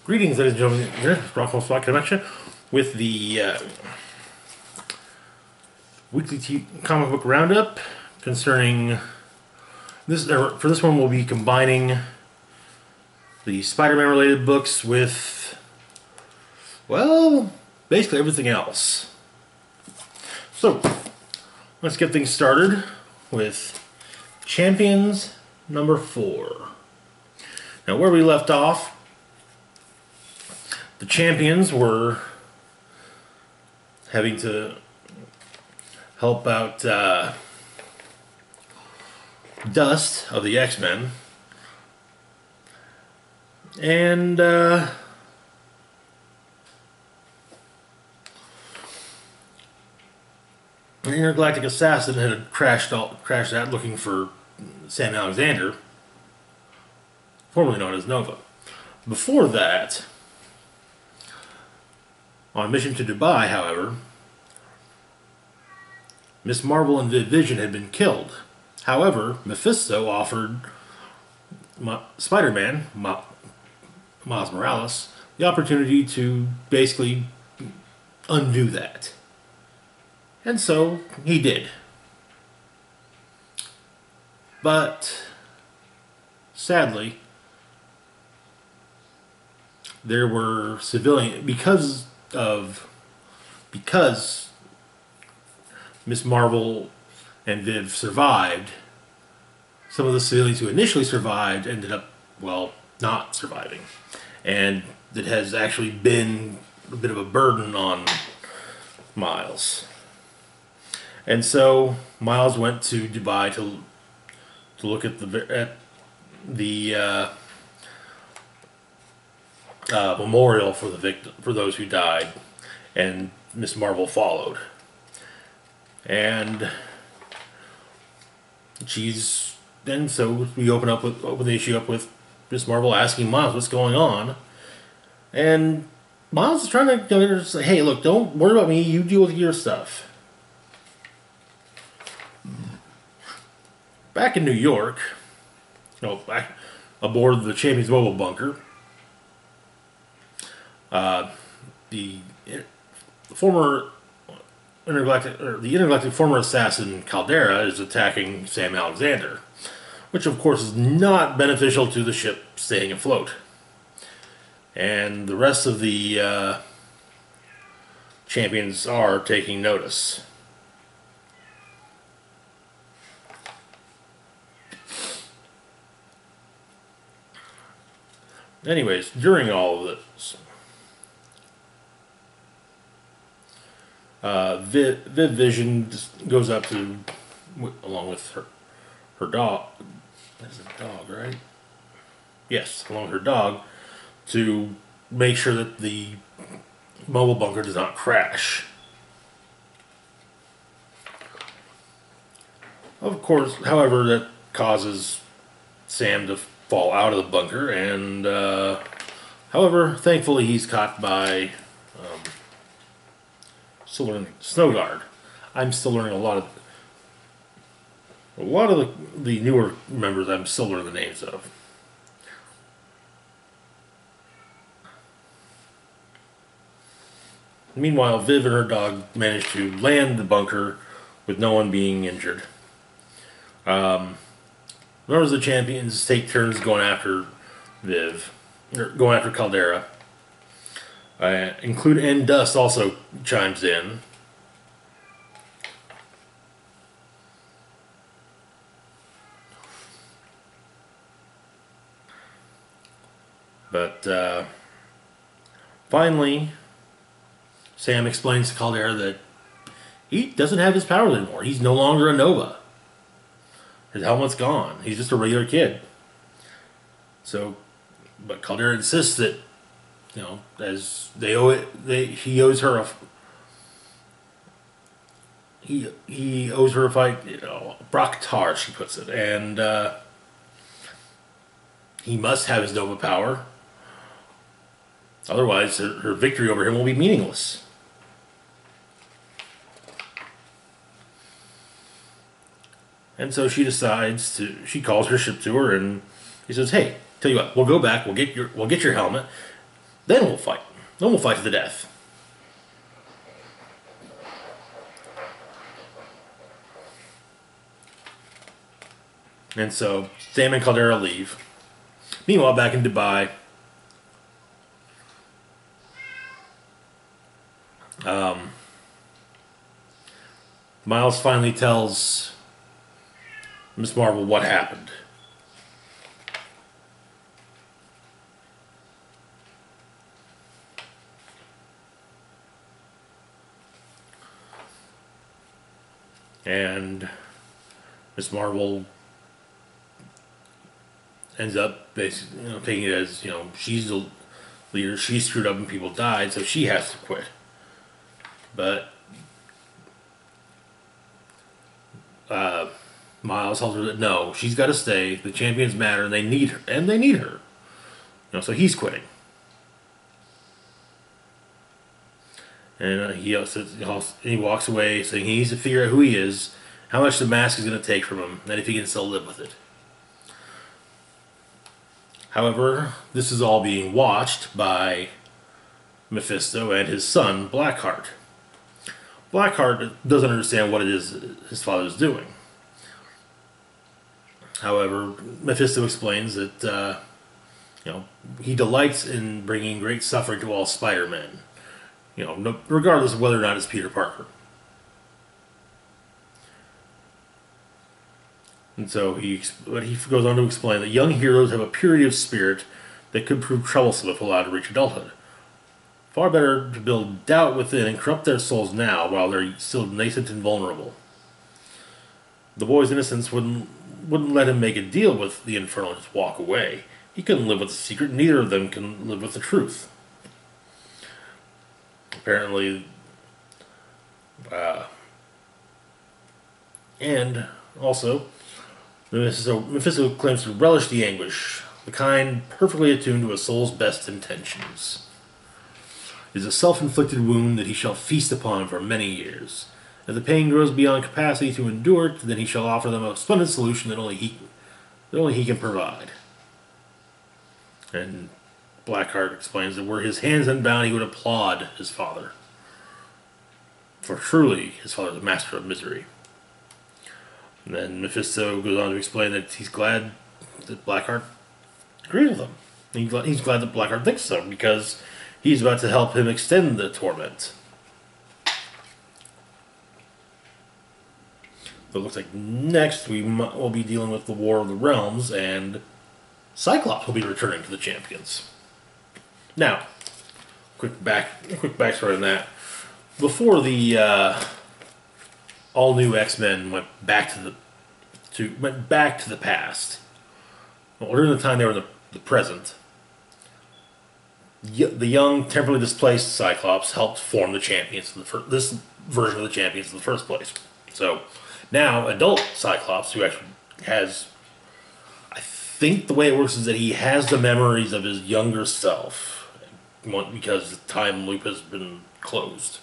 Greetings, ladies and gentlemen. This is Rockwell Spot Connection with the weekly comic book roundup concerning this. For this one, we'll be combining the Spider-Man related books with, well, basically everything else. So let's get things started with Champions number 4. Now, where we left off, the Champions were having to help out Dust of the X-Men, and an intergalactic assassin had crashed out looking for Sam Alexander, formerly known as Nova. Before that, on a mission to Dubai, however, Miss Marvel and Vision had been killed. However, Mephisto offered Spider-Man, Miles Morales, the opportunity to basically undo that. And so he did. But sadly, there were civilians, because Miss Marvel and Viv survived, some of the civilians who initially survived ended up, well, not surviving. And it has actually been a bit of a burden on Miles. And so Miles went to Dubai to look at the memorial for those who died, and Miss Marvel followed. And so we open the issue up with Miss Marvel asking Miles what's going on, and Miles is trying to say, "Hey, look, don't worry about me. You deal with your stuff." Back in New York, back aboard the Champions Mobile bunker, the intergalactic former assassin Caldera is attacking Sam Alexander, which of course is not beneficial to the ship staying afloat. And the rest of the Champions are taking notice. Anyways, during all of this, Vision just goes up to, along with her dog. That's a dog, right? Yes, along with her dog, to make sure that the mobile bunker does not crash. Of course, however, that causes Sam to fall out of the bunker, and however, thankfully he's caught by still learning Snow Guard. I'm still learning a lot of the newer members. I'm still learning the names of. Meanwhile, Viv and her dog managed to land the bunker with no one being injured. Members of the Champions take turns going after going after Caldera. And Dust also chimes in. But finally, Sam explains to Caldera that he doesn't have his powers anymore. He's no longer a Nova. His helmet's gone. He's just a regular kid. But Caldera insists that, as he owes her a fight. Brock Tar, she puts it, and he must have his Nova power. Otherwise, her victory over him will be meaningless. And so she calls her ship to her, and he says, "Hey, tell you what, we'll go back, we'll get your helmet, Then we'll fight. Then we'll fight to the death. And so Sam and Caldera leave. Meanwhile, back in Dubai, Miles finally tells Miss Marvel what happened. And Miss Marvel ends up basically, taking it as, she's the leader, she screwed up and people died, so she has to quit. But Miles tells her that no, she's got to stay. The champions matter, and they need her, so he's quitting. And he walks away saying he needs to figure out who he is, how much the mask is going to take from him, and if he can still live with it. However, this is all being watched by Mephisto and his son, Blackheart. Blackheart doesn't understand what it is his father's doing. However, Mephisto explains that, he delights in bringing great suffering to all Spider-Men. Regardless of whether or not it's Peter Parker. And so he goes on to explain that young heroes have a purity of spirit that could prove troublesome if allowed to reach adulthood. Far better to build doubt within and corrupt their souls now while they're still nascent and vulnerable. The boy's innocence wouldn't let him make a deal with the Infernal and just walk away. He couldn't live with the secret, neither of them can live with the truth. Apparently, and also, Mephisto claims to relish the anguish, the kind perfectly attuned to a soul's best intentions. It is a self-inflicted wound that he shall feast upon for many years. If the pain grows beyond capacity to endure it, then he shall offer them a splendid solution that only he can provide. And Blackheart explains that were his hands unbound, he would applaud his father. For truly, his father is a master of misery. And then Mephisto goes on to explain that he's glad that Blackheart agrees with him. He's glad that Blackheart thinks so, because he's about to help him extend the torment. So it looks like next we'll be dealing with the War of the Realms, and Cyclops will be returning to the Champions. Now, quick backstory on that. Before the all new X-Men went back to the past, well, during the time they were in the present, the young, temporarily displaced Cyclops helped form the Champions. This version of the Champions in the first place. So now, adult Cyclops, who actually has, I think the way it works is that he has the memories of his younger self, because the time loop has been closed.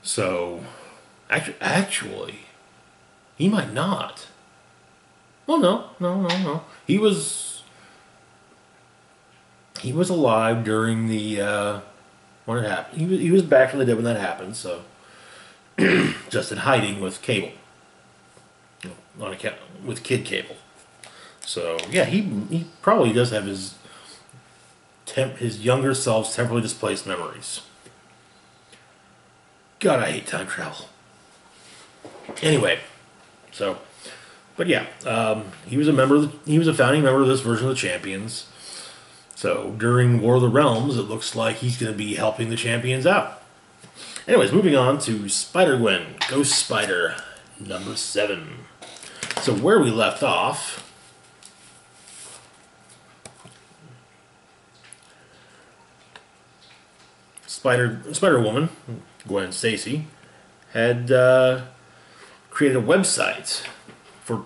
So, actually, he might not. Well, no. He was alive during the when it happened. He was back from the dead when that happened. So, just in hiding with Cable, on account with Kid Cable. So yeah, he probably does have his younger self's temporarily displaced memories. God, I hate time travel. Anyway, so, but yeah, he was a founding member of this version of the Champions. So during War of the Realms, it looks like he's going to be helping the Champions out. Anyways, moving on to Spider-Gwen, Ghost Spider, number 7. So where we left off, Spider-Woman, Gwen Stacy, had created a website for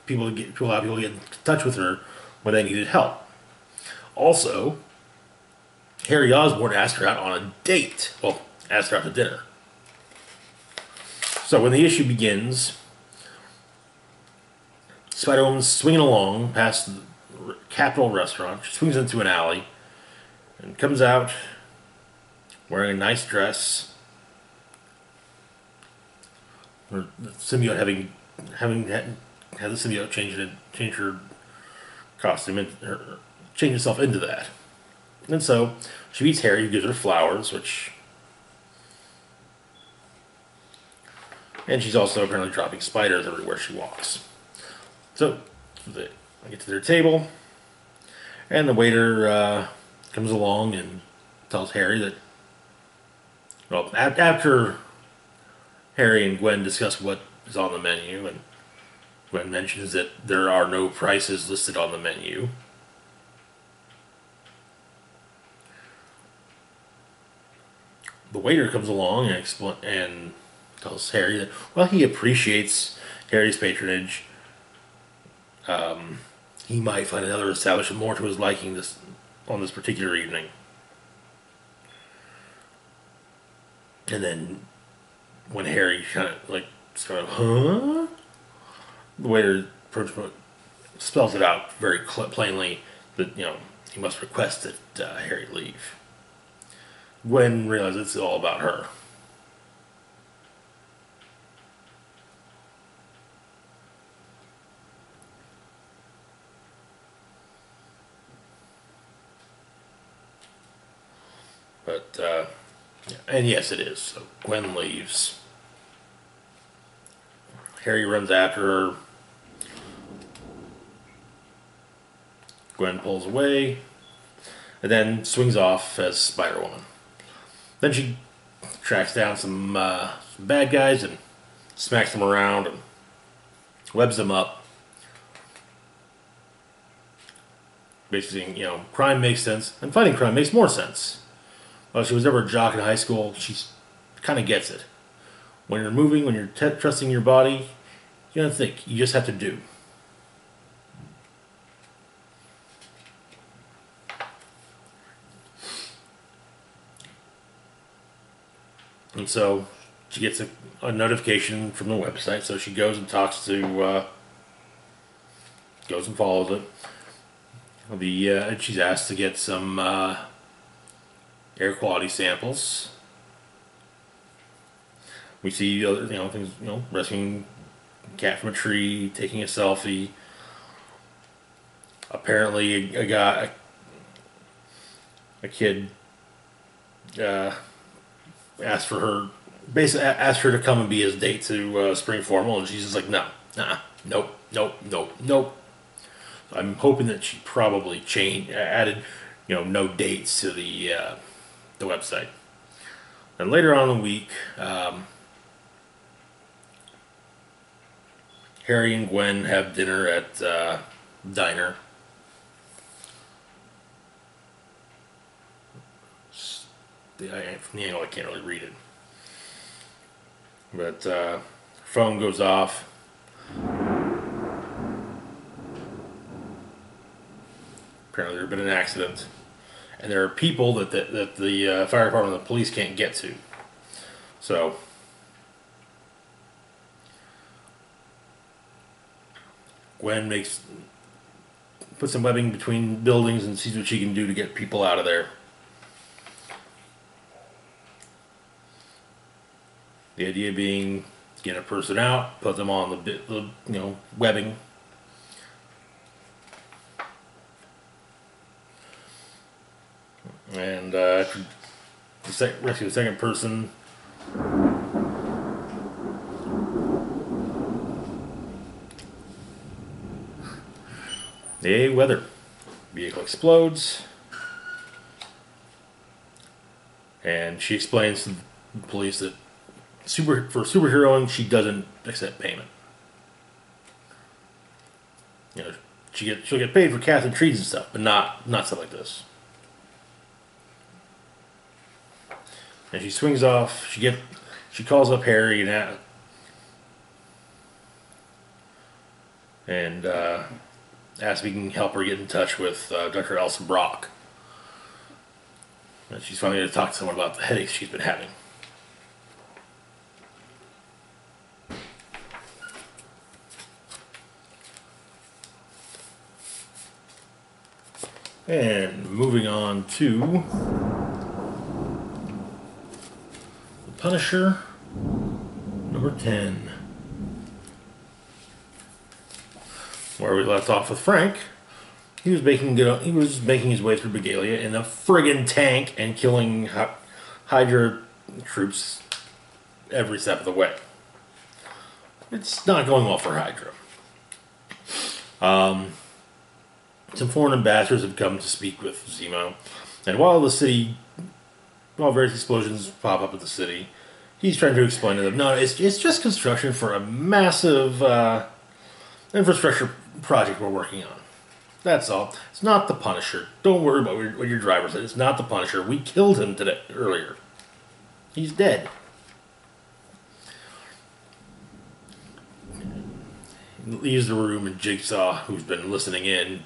people to allow people to get in touch with her when they needed help. Also, Harry Osborn asked her out on a date. Well, asked her out to dinner. So when the issue begins, Spider-Woman's swinging along past Capitol restaurant. She swings into an alley and comes out wearing a nice dress. Her the symbiote having had the symbiote change her costume and change herself into that. And so she meets Harry, who gives her flowers, and she's also apparently dropping spiders everywhere she walks. So they get to their table, and the waiter comes along and tells Harry that, well, after Harry and Gwen discuss what is on the menu, and Gwen mentions that there are no prices listed on the menu. The waiter comes along and tells Harry that, well, he appreciates Harry's patronage. He might find another establishment more to his liking on this particular evening. And then when Harry huh? The waiter spells it out very plainly that, he must request that Harry leave. Gwen realizes it's all about her. But, and yes, it is. So Gwen leaves. Harry runs after her. Gwen pulls away, and then swings off as Spider-Woman. Then she tracks down some bad guys and smacks them around and webs them up. Basically, crime makes sense, and fighting crime makes more sense. Well, she was never a jock in high school. She kind of gets it. When you're moving, when you're trusting your body, you don't think. You just have to do. And so she gets a notification from the website, so she goes and goes and follows it. And she's asked to get some air quality samples. We see things, rescuing a cat from a tree, taking a selfie. Apparently, a kid asked her to come and be his date to spring formal, and she's just like, no, nope, nope, nope, nope. I'm hoping that she probably added, no dates to the website. And later on in the week, Harry and Gwen have dinner at diner. From the angle, I can't really read it. But phone goes off. Apparently there's been an accident. And there are people that the fire department and the police can't get to. So Gwen puts some webbing between buildings and sees what she can do to get people out of there. The idea being, get a person out, put them on the webbing. And rescue the second person. The weather. Vehicle explodes. And she explains to the police that for superheroing, she doesn't accept payment. She'll get paid for cats and trees and stuff, but not stuff like this. And she swings off. She calls up Harry and asks if he can help her get in touch with Dr. Elsa Brock. And she's finally going to talk to someone about the headaches she's been having. And moving on to the Punisher, number 10. Where we left off with Frank. He was making his way through Begalia in a friggin' tank and killing Hydra troops every step of the way. It's not going well for Hydra. Some foreign ambassadors have come to speak with Zemo, and while various explosions pop up at the city, he's trying to explain to them, no, it's just construction for a massive infrastructure project we're working on. That's all. It's not the Punisher. Don't worry about what your driver said. It's not the Punisher. We killed him earlier. He's dead. He leaves the room, and Jigsaw, who's been listening in,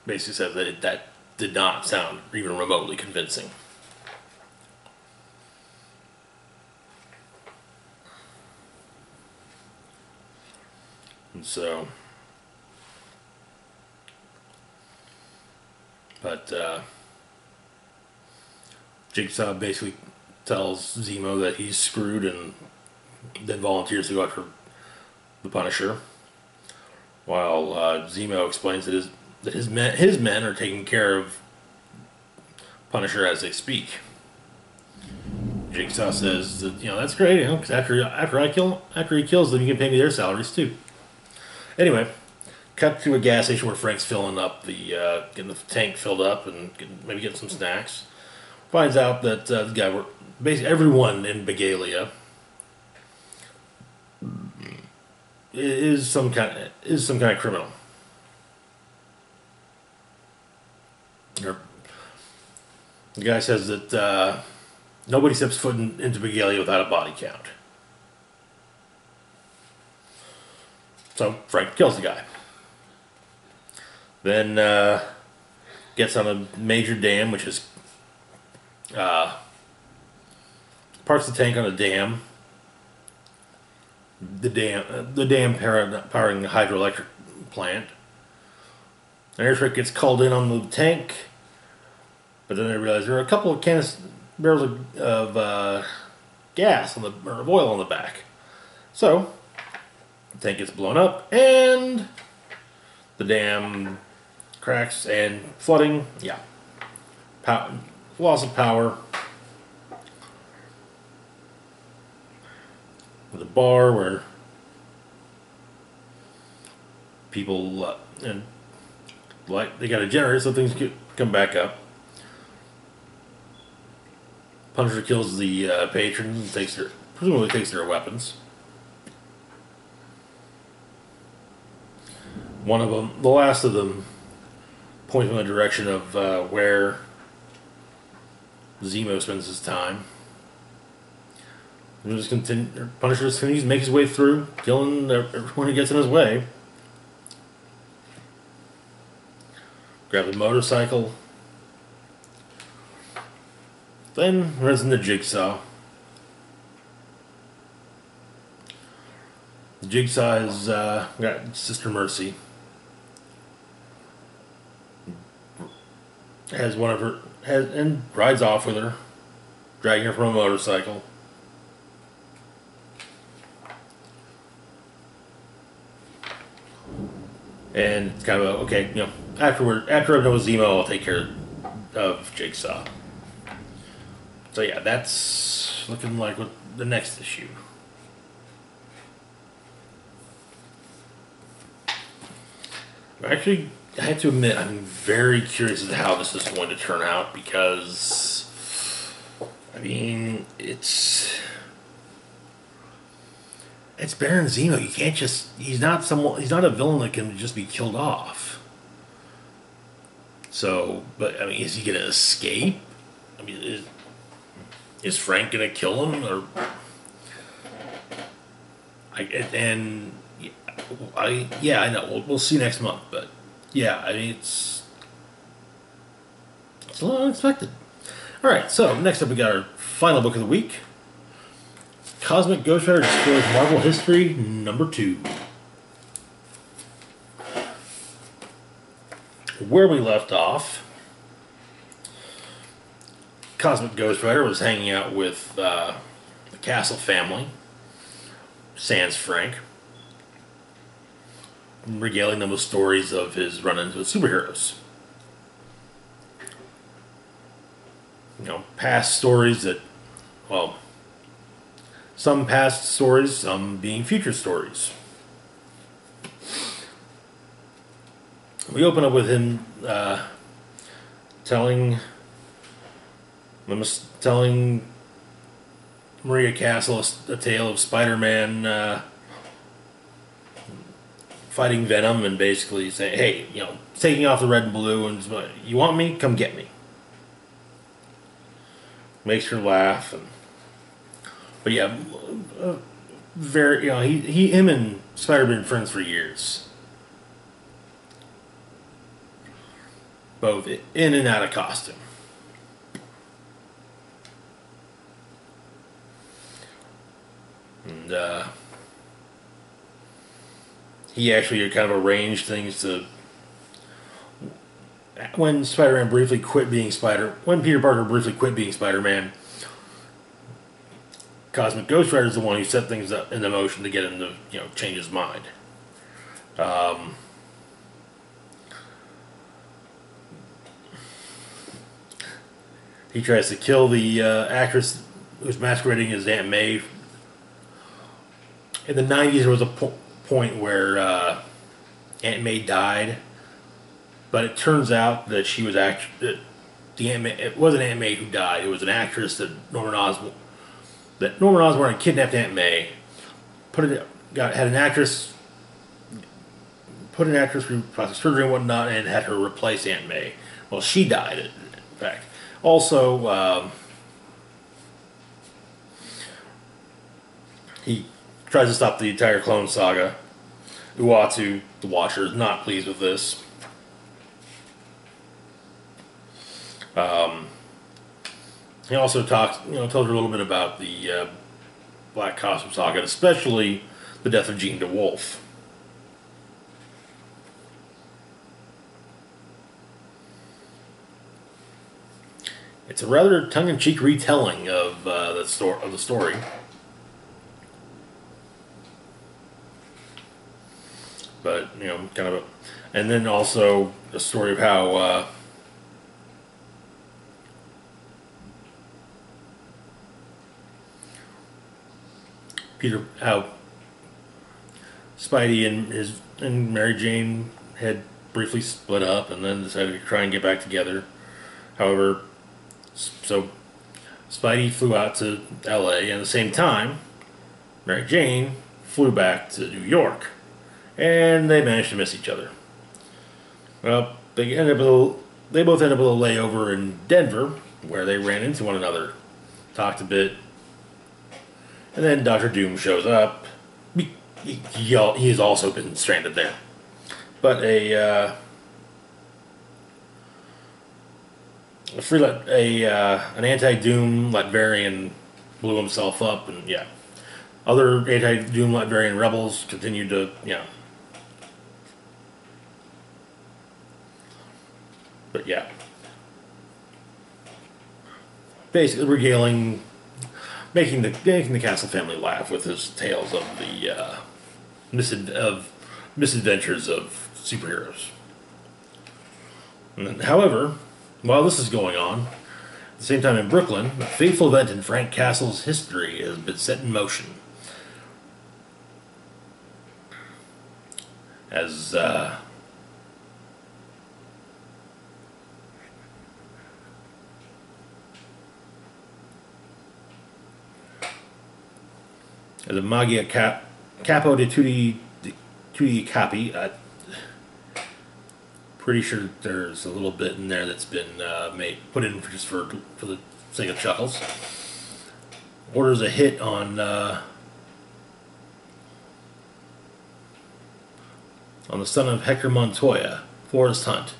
basically says that did not sound even remotely convincing. And so, but Jigsaw basically tells Zemo that he's screwed and then volunteers to go after the Punisher, while Zemo explains that his men are taking care of Punisher as they speak. Jigsaw says that, that's great, because after he kills them, you can pay me their salaries too. Anyway, cut to a gas station where Frank's filling up getting the tank filled up and maybe getting some snacks. Finds out that the guy, basically everyone in Begalia is some kind of criminal. The guy says that nobody steps foot into Begalia without a body count. So Frank kills the guy. Then gets on a major dam, which is parks the tank on a dam. The dam powering the hydroelectric plant. An airstrike gets called in on the tank, but then they realize there are a couple of barrels of gas or oil on the back. So the tank gets blown up, and the dam cracks and flooding. Yeah, loss of power. The bar where people they got a generator so things could come back up. Punisher kills the patron and presumably takes their weapons. One of them, the last of them, points in the direction of where Zemo spends his time. Punisher just continues to make his way through, killing everyone who gets in his way. Grabs a motorcycle. Then runs into Jigsaw. Jigsaw has got Sister Mercy. And rides off with her, dragging her from a motorcycle. And it's kind of after I know Zemo, I'll take care of Jigsaw. So yeah, that's looking like what the next issue. Actually, I have to admit, I'm very curious as to how this is going to turn out, because it's Baron Zemo. You can't he's not a villain that can just be killed off. So, but is he gonna escape? Is Frank gonna kill him, or I know we'll see next month, but yeah, it's a little unexpected. All right, so next up we got our final book of the week. Cosmic Ghost Rider Destroys Marvel History #2. where we left off, Cosmic Ghost Rider was hanging out with the Castle family, sans Frank, regaling them with stories of his run-ins with superheroes. You know, past stories that, well, some past stories, some being future stories. We open up with him telling Maria Castle a tale of Spider-Man fighting Venom and basically saying, hey, you know, taking off the red and blue and you want me? Come get me. Makes her laugh. But yeah, very, you know, him and Spider have been friends for years. Both in and out of costume. And he actually kind of arranged things to, when Spider-Man briefly quit being when Peter Parker briefly quit being Spider-Man, Cosmic Ghost Rider is the one who set things up into motion to get him to, you know, change his mind. He tries to kill the actress who's masquerading as Aunt May. In the 90s, there was a point where Aunt May died, but it turns out that she was actually it wasn't Aunt May who died. It was an actress that Norman Osborn had kidnapped Aunt May, had an actress through plastic surgery and whatnot, and had her replace Aunt May. Well, she died, in fact. Also, he tries to stop the entire Clone Saga. Uatu, the Watcher, is not pleased with this. He also tells her a little bit about the Black Costume Saga, and especially the death of Jean DeWolf. It's a rather tongue-in-cheek retelling of the story. But, you know, kind of and then also a story of how Spidey and Mary Jane had briefly split up and then decided to try and get back together. However, so Spidey flew out to LA, and at the same time, Mary Jane flew back to New York, and they managed to miss each other. Well, they both ended up with a layover in Denver, where they ran into one another, talked a bit, and then Dr. Doom shows up. He has also been stranded there, but an anti-Doom Latverian blew himself up, and yeah, other anti-Doom Latverian rebels continued to, but yeah, basically making the Castle family laugh with his tales of the misadventures of superheroes. And then, however, while this is going on, at the same time in Brooklyn, a fateful event in Frank Castle's history has been set in motion. As a Magia Capo de Tutti Capi, pretty sure there's a little bit in there that's been put in just for the sake of chuckles. Orders a hit on the son of Hector Montoya, Forrest Hunt.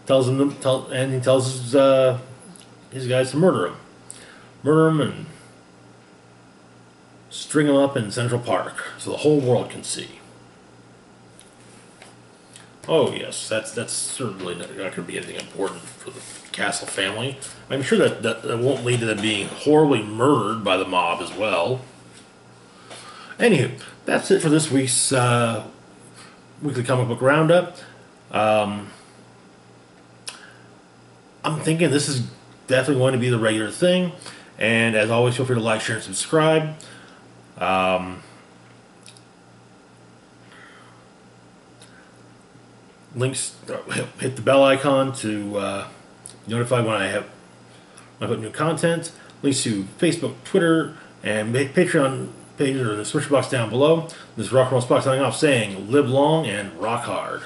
And he tells his guys to murder him and string him up in Central Park so the whole world can see. Oh yes, that's certainly not going to be anything important for the Castle family. I'm sure that won't lead to them being horribly murdered by the mob as well. Anywho, that's it for this week's weekly comic book roundup. I'm thinking this is definitely going to be the regular thing. And as always, feel free to like, share, and subscribe. Links, hit the bell icon to notify when I put new content. Links to Facebook, Twitter, and Patreon pages are in the description box down below. This is Rock and Roll Spock signing off saying, live long and rock hard.